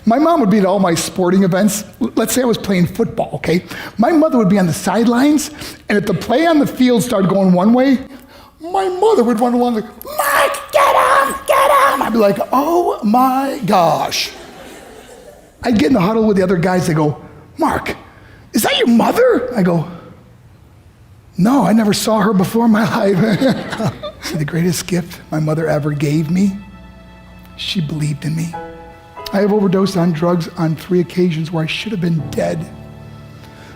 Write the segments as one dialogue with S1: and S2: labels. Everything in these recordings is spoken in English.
S1: My mom would be at all my sporting events. Let's say I was playing football, okay? My mother would be on the sidelines, and if the play on the field started going one way, my mother would run along like, Mark, get him, get him. I'd be like, oh my gosh. I'd get in the huddle with the other guys. They go, Mark, is that your mother? I go, no, I never saw her before in my life. See, the greatest gift my mother ever gave me, she believed in me. I have overdosed on drugs on 3 occasions where I should have been dead.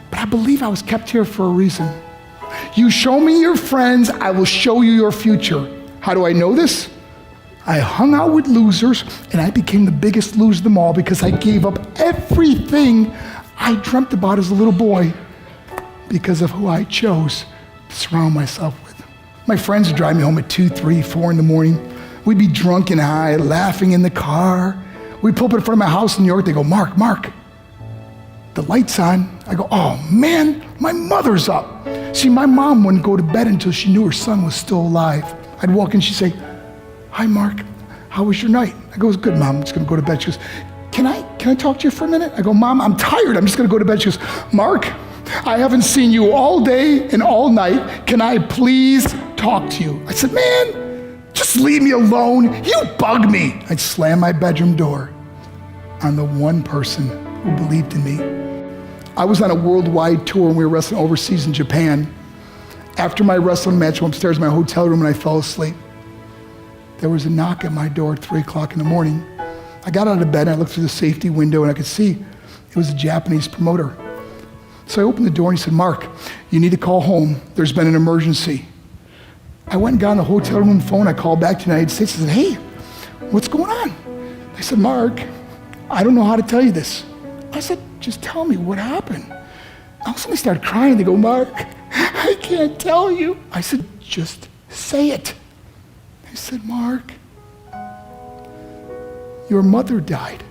S1: But I believe I was kept here for a reason. You show me your friends, I will show you your future. How do I know this? I hung out with losers, and I became the biggest loser of them all because I gave up everything I dreamt about as a little boy because of who I chose to surround myself with. My friends would drive me home at 2, 3, 4 in the morning. We'd be drunk and high, laughing in the car. We'd pull up in front of my house in New York. They go, Mark, the light's on. I go, oh man, my mother's up. See, my mom wouldn't go to bed until she knew her son was still alive. I'd walk in, she'd say, hi Mark, how was your night? I go, it was good, Mom, I'm just gonna go to bed. She goes, can I talk to you for a minute? I go, Mom, I'm tired, I'm just gonna go to bed. She goes, Mark, I haven't seen you all day and all night. Can I please talk to you? I said, man, just leave me alone. You bug me. I'd slam my bedroom door on the one person who believed in me. I was on a worldwide tour and we were wrestling overseas in Japan. After my wrestling match, I went upstairs in my hotel room and I fell asleep. There was a knock at my door at 3 o'clock in the morning. I got out of bed and I looked through the safety window and I could see it was a Japanese promoter. So I opened the door and he said, Mark, you need to call home. There's been an emergency. I went and got on the hotel room phone. I called back to the United States. I said, hey, what's going on? They said, Mark, I don't know how to tell you this. I said, just tell me what happened. All of a sudden they started crying. They go, Mark, I can't tell you. I said, just say it. They said, Mark, your mother died.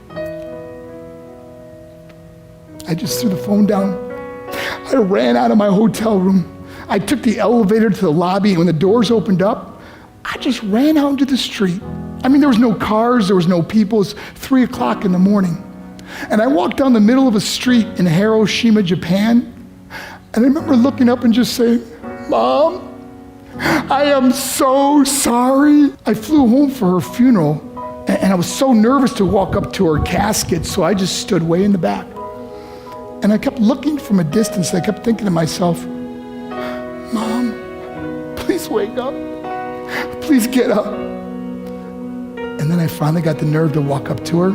S1: I just threw the phone down. I ran out of my hotel room. I took the elevator to the lobby, and when the doors opened up, I just ran out into the street. I mean, there was no cars, there was no people. It was 3 o'clock in the morning. And I walked down the middle of a street in Hiroshima, Japan, and I remember looking up and just saying, Mom, I am so sorry. I flew home for her funeral, and I was so nervous to walk up to her casket, so I just stood way in the back. And I kept looking from a distance. I kept thinking to myself, Mom, please wake up. Please get up. And then I finally got the nerve to walk up to her.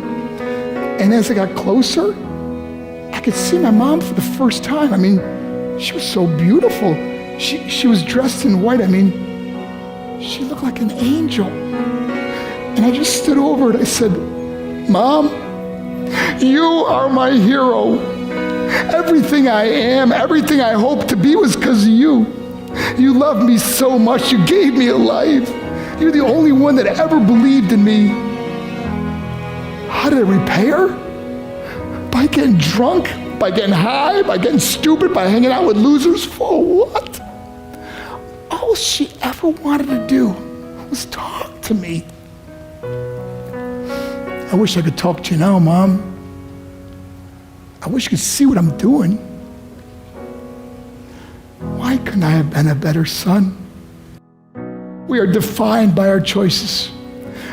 S1: And as I got closer, I could see my mom for the first time. I mean, she was so beautiful. She was dressed in white. I mean, she looked like an angel. And I just stood over and I said, Mom, you are my hero. Everything I am, everything I hope to be was because of you. You loved me so much. You gave me a life. You're the only one that ever believed in me. How did I repay her? By getting drunk, by getting high, by getting stupid, by hanging out with losers. For what? All she ever wanted to do was talk to me. I wish I could talk to you now, Mom. I wish you could see what I'm doing. Why couldn't I have been a better son? We are defined by our choices.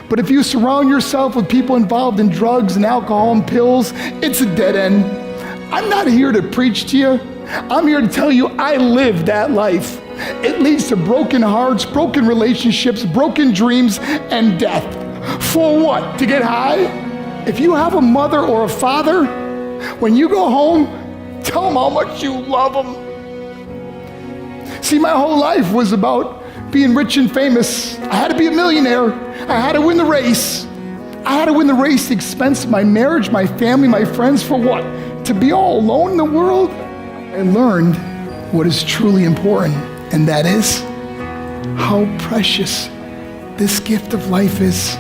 S1: But if you surround yourself with people involved in drugs and alcohol and pills, it's a dead end. I'm not here to preach to you. I'm here to tell you I lived that life. It leads to broken hearts, broken relationships, broken dreams, and death. For what? To get high? If you have a mother or a father, when you go home, tell them how much you love them. See, my whole life was about being rich and famous. I had to be a millionaire. I had to win the race. I had to win the race at the expense of my marriage, my family, my friends. For what? To be all alone in the world? I learned what is truly important, and that is how precious this gift of life is,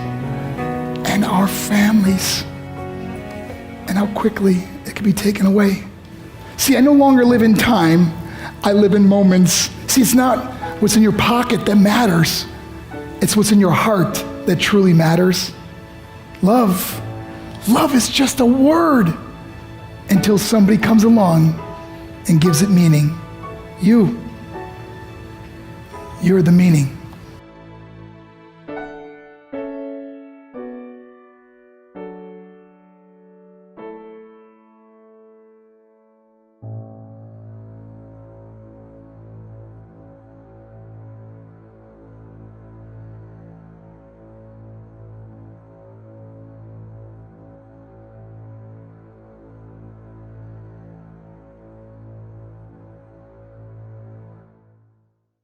S1: and our families, and how quickly it can be taken away. See, I no longer live in time, I live in moments. See, it's not what's in your pocket that matters, it's what's in your heart that truly matters. Love Love is just a word until somebody comes along and gives it meaning. You're the meaning.